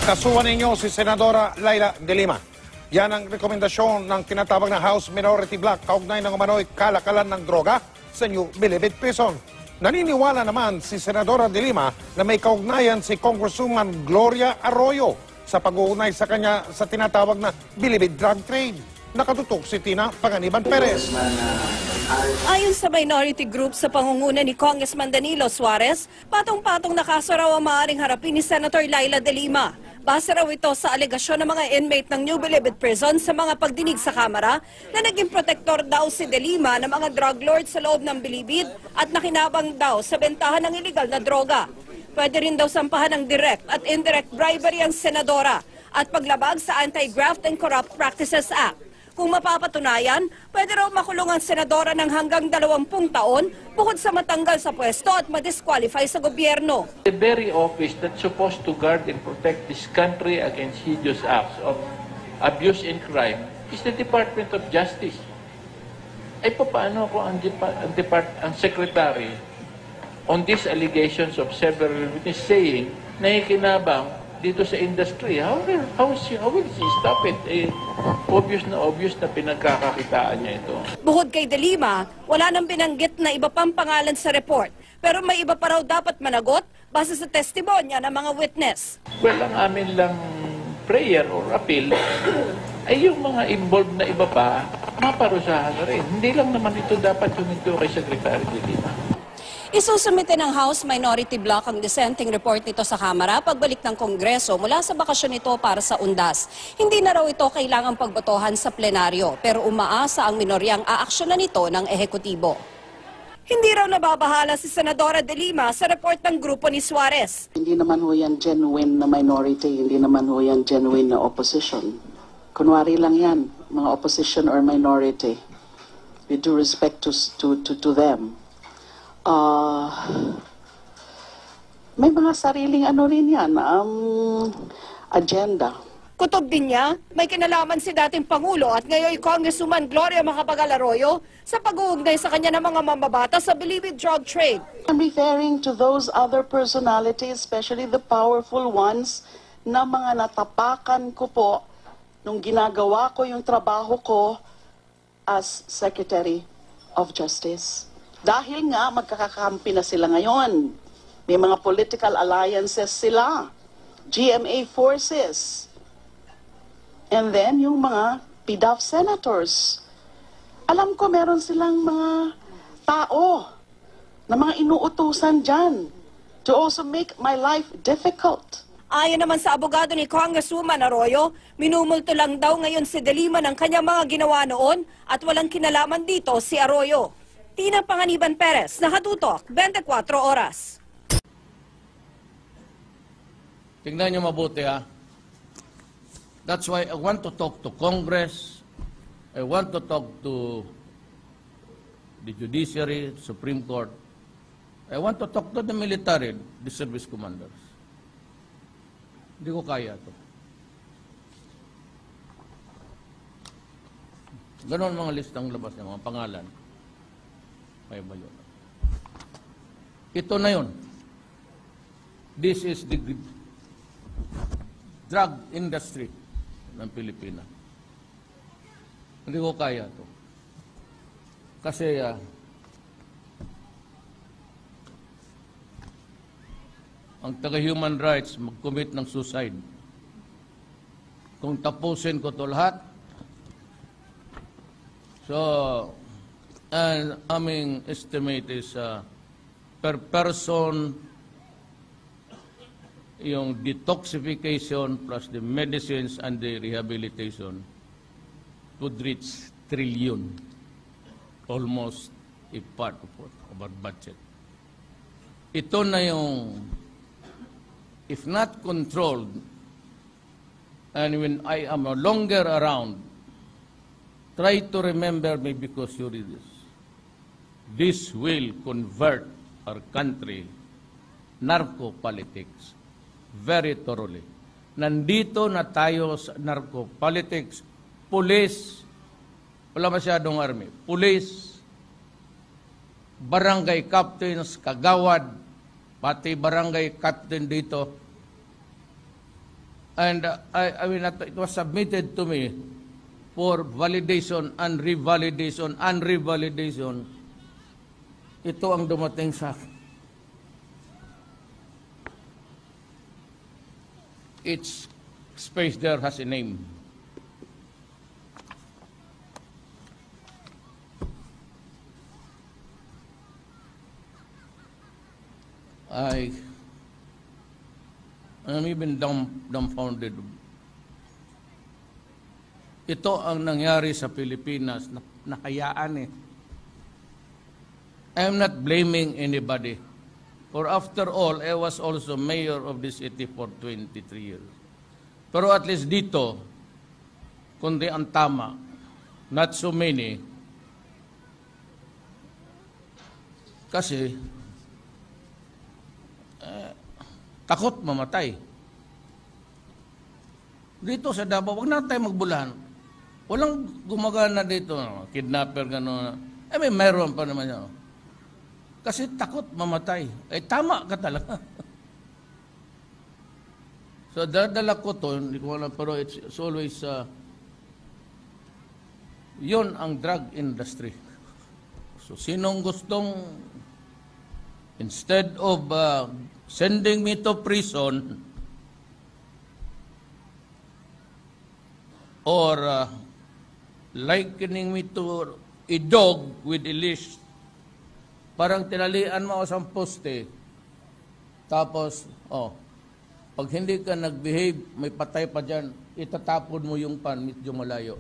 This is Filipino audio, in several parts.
Kasuhan ninyo si Senadora Laila De Lima. Yan ang rekomendasyon ng tinatawag na House Minority Bloc kaugnay ng umano'y kalakalan ng droga sa New Bilibid Prison. Naniniwala naman si Senadora De Lima na may kaugnayan si Congresswoman Gloria Arroyo sa pag-uugnay sa kanya sa tinatawag na Bilibid drug trade. Nakatutok si Tina Panganiban Perez. Ayon sa minority group sa pangunguna ni Congressman Danilo Suarez, patong-patong na kaso raw ang maaaring harapin ni Senator Laila De Lima. Base raw ito sa alegasyon ng mga inmate ng New Bilibid Prison sa mga pagdinig sa Kamara na naging protektor daw si De Lima ng mga drug lords sa loob ng Bilibid at nakinabang daw sa bentahan ng iligal na droga. Pwede rin daw sampahan ng direct at indirect bribery ang senadora at paglabag sa Anti-Graft and Corrupt Practices Act. Kung mapapatunayan, pwede raw makulong ang senadora ng hanggang 20 taon bukod sa matanggal sa pwesto at madisqualify sa gobyerno. The very office that's supposed to guard and protect this country against hideous acts of abuse and crime is the Department of Justice. Ay paano kung ang secretary on these allegations of several witnesses saying na ikinabang dito sa industry, how will she stop it? Obvious na pinagkakakitaan niya ito. Bukod kay De Lima, wala nang binanggit na iba pang pangalan sa report. Pero may iba pa raw dapat managot base sa testimonya ng mga witness. Well, ang amin lang prayer or appeal ay yung mga involved na iba pa, maparusahan na rin. Hindi lang naman ito dapat huminto kay Secretary De Lima. Isusumite ng House Minority Bloc ang dissenting report nito sa Kamara pagbalik ng Kongreso mula sa bakasyon nito para sa undas. Hindi na raw ito kailangang pagbotohan sa plenaryo pero umaasa ang minoryang aaksyonan nito ng ehekutibo. Hindi raw nababahala si Senadora De Lima sa report ng grupo ni Suarez. Hindi naman ho yan genuine na minority, hindi naman ho yan genuine na opposition. Kunwari lang yan, mga opposition or minority. With due respect to them. May mga sariling rin yan, agenda. Kutob din niya, may kinalaman si dating Pangulo at ngayon Congresswoman Gloria Macapagal Arroyo sa pag-uugnay sa kanya ng mga mamabata sa Bilibid drug trade. I'm referring to those other personalities, especially the powerful ones, na mga natapakan ko po nung ginagawa ko yung trabaho ko as Secretary of Justice. Dahil nga magkakakampi na sila ngayon. May mga political alliances sila. GMA forces. And then yung mga PDAF senators. Alam ko meron silang mga tao na mga inuutusan dyan to also make my life difficult. Ayon naman sa abogado ni Congresswoman Arroyo, minumulto lang daw ngayon si De Lima ng kanyang mga ginawa noon at walang kinalaman dito si Arroyo. Tina Panganiban Perez, Nakatutok, 24 Oras. Tingnan niyo mabuti ha. That's why I want to talk to Congress. I want to talk to the Judiciary, Supreme Court. I want to talk to the military, the service commanders. Hindi ko kaya to. Ganon mga listang labas ng mga pangalan. May bayo. Ito na yun. This is the drug industry ng Pilipinas. Hindi ko kaya to. Kasi ang taga-human rights mag-commit ng suicide. Kung tapusin ko to lahat, so and aming estimate is per person yung detoxification plus the medicines and the rehabilitation would reach trillion, almost a part of our budget. Ito na yung, if not controlled, and when I am no longer around, try to remember me because you read this. This will convert our country narco-politics very thoroughly. Nandito na tayo sa narco-politics. Police, wala masyadong army. Police, barangay captains, kagawad, pati barangay captain dito, And I mean, it was submitted to me for validation and revalidation and revalidation. Ito ang dumating sa akin. Each space there has a name. I'm even dumbfounded. Ito ang nangyari sa Pilipinas, nakayaan eh. I am not blaming anybody. For after all, I was also mayor of this city for 23 years. Pero at least dito, kundi ang tama, not so many, kasi takot mamatay. Dito sa Davao, wag na tayo magbulahan. Walang gumagana dito, kidnapper, gano'n. May mayroon pa naman yan. Kasi takot mamatay. Tama ka talaga. So, dadala ko to, hindi ko alam, pero it's always, yun ang drug industry. So, sinong gustong, instead of sending me to prison, or likening me to a dog with a leash, parang tinalian mo ako sa poste, tapos, pag hindi ka nag-behave, may patay pa dyan, itatapon mo yung pan, medyo malayo.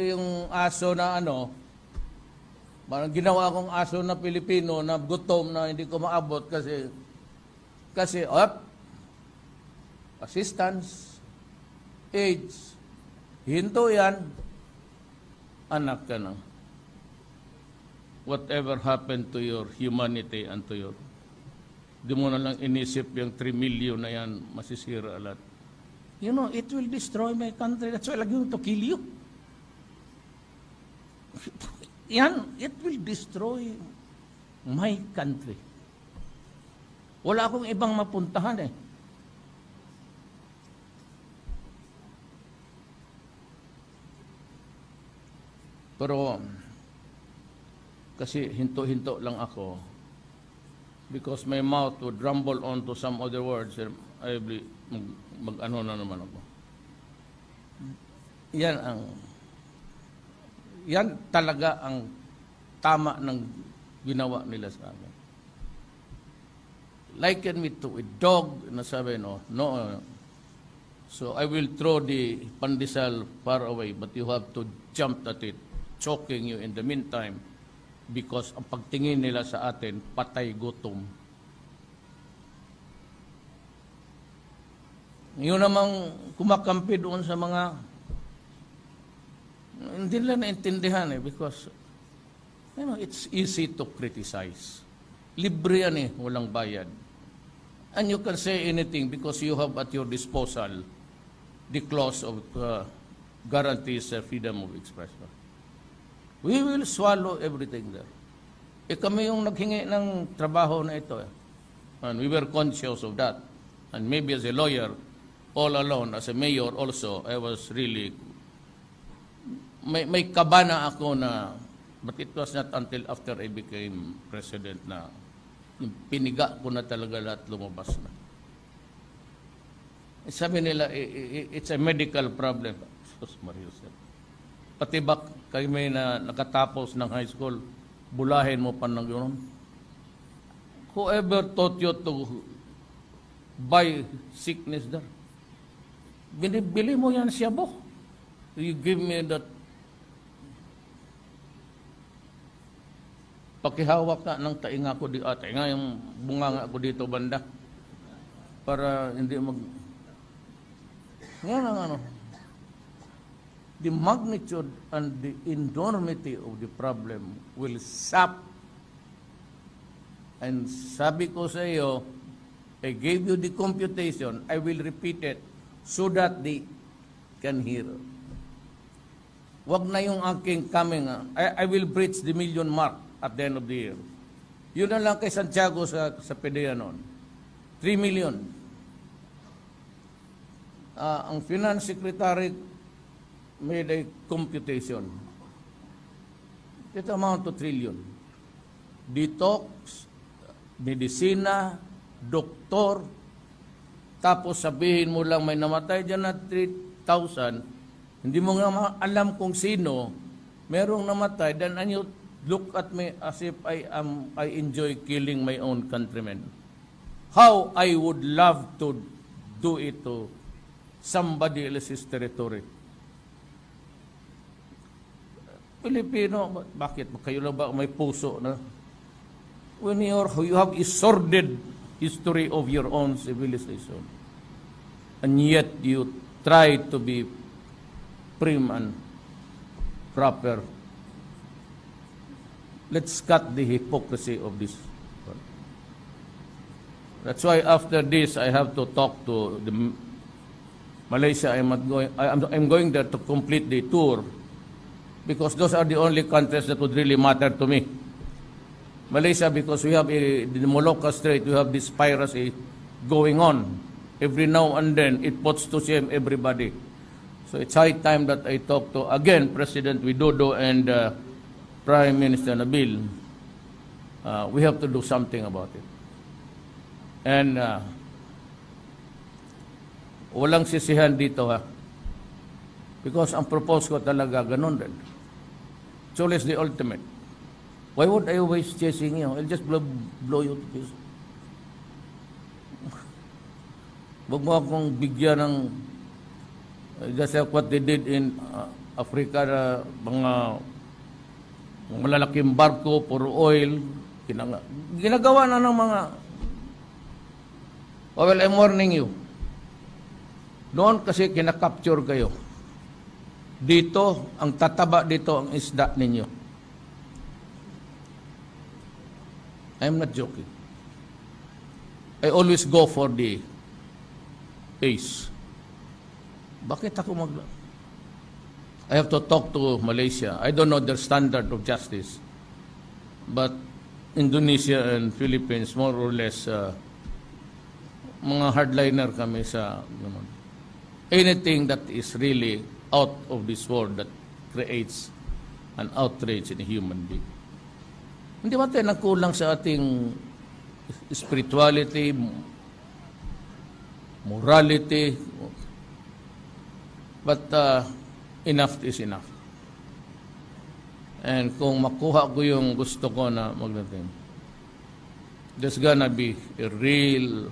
Yung aso na parang ginawa kong aso na Pilipino na gutom na hindi ko maabot kasi assistance, AIDS, hinto yan, anak ka na. Whatever happened to your humanity and to your, di mo na lang inisip yung 3 million na yan, masisira lahat. You know, it will destroy my country. That's why I'm going to kill you. Yan, it will destroy my country. Wala akong ibang mapuntahan eh. Pero, kasi hinto-hinto lang ako because my mouth would rumble on to some other words and I will mag-ano na naman ako. Yan talaga ang tama ng ginawa nila sa amin. Liken me to a dog, nasabi, no. So I will throw the pandesal far away, but you have to jump at it, choking you in the meantime, because ang pagtingin nila sa atin, patay gutom. Yun namang kumakampi doon sa mga hindi nila naintindihan because it's easy to criticize. Libre yan walang bayad. And you can say anything because you have at your disposal the clause of guarantees freedom of expression. We will swallow everything there. Kami yung naghingi ng trabaho na ito. And we were conscious of that. And maybe as a lawyer, all alone, as a mayor also, I was really, may kabana ako na, but it was not until after I became president na yung piniga ko na talaga lahat lumabas na. Sabi nila, it's a medical problem. Pati ba kami na nakatapos ng high school, bulahin mo pa ng gano'n? Whoever taught you to buy sickness there? Binibili mo yan siya bo. You give me that pakihawak ka ng tainga ko di tainga yung bunga ko dito banda para hindi yan ang the magnitude and the enormity of the problem will sap. And sabi ko sa iyo, I gave you the computation, I will repeat it so that they can hear. Wag na yung aking coming, I will breach the million mark at the end of the year. Yun na lang kay Santiago sa PDEA noon. 3 million. ang Finance Secretary made a computation. It amount to trillion. Detox, medisina, doktor, tapos sabihin mo lang may namatay dyan na 3,000, hindi mo nga alam kung sino, merong namatay, then and you look at me as if I enjoy killing my own countrymen. How I would love to do it to somebody else's territory. Pilipino, bakit? Kayo lang ba may puso na? When you have a sordid history of your own civilization, and yet you try to be prim and proper. Let's cut the hypocrisy of this. That's why after this, I have to talk to Malaysia. I'm going there to complete the tour, because those are the only countries that would really matter to me. Malaysia, because we have the Malacca Strait, we have this piracy going on. Every now and then, it puts to shame everybody. So it's high time that I talk to, again, President Widodo and Prime Minister Nabil. We have to do something about it. And walang sisihan dito, ha? Because ang propose ko talaga ganun din. It's always the ultimate. Why would I always chasing you? I'll just blow you to pieces. Huwag mo akong bigyan ng just like what they did in Africa, mga malalaking barko, puro oil, ginagawa na ng mga. Well, I'm warning you. Noon kasi kinakapture kayo. Dito, ang tataba dito ang isda ninyo. I'm not joking. I always go for the ace. Bakit ako I have to talk to Malaysia. I don't know their standard of justice. But Indonesia and Philippines, more or less, mga hardliner kami sa anything that is really out of this world that creates an outrage in a human being. Hindi ba tayo nagkulang sa ating spirituality, morality? But enough is enough. And kung makuha ko yung gusto ko na magdating, there's gonna be a real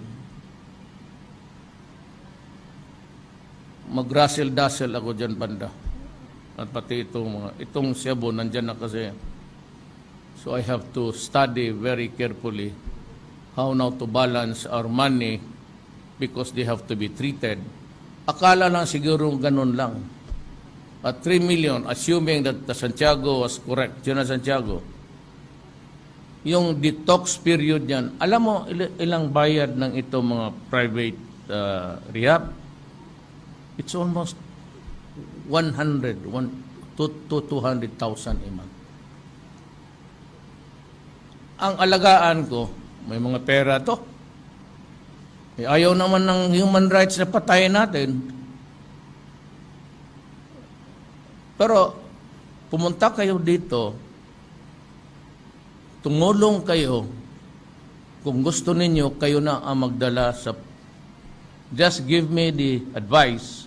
mag-russel-dassel ako dyan banda. At pati itong Cebu, nandyan na kasi. So I have to study very carefully how now to balance our money because they have to be treated. Akala lang siguro ganun lang. At 3 million, assuming that the Santiago was correct, yun na Santiago, yung detox period yan, alam mo ilang bayad ng ito mga private rehab? It's almost 100 to 200,000 a month. Ang alagaan ko, may mga pera to. Ayaw naman ng human rights na patayin natin. Pero pumunta kayo dito, tumulong kayo, kung gusto ninyo, kayo na ang magdala sa. Just give me the advice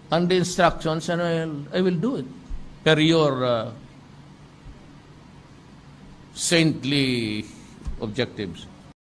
and the instructions and I will do it per your saintly objectives.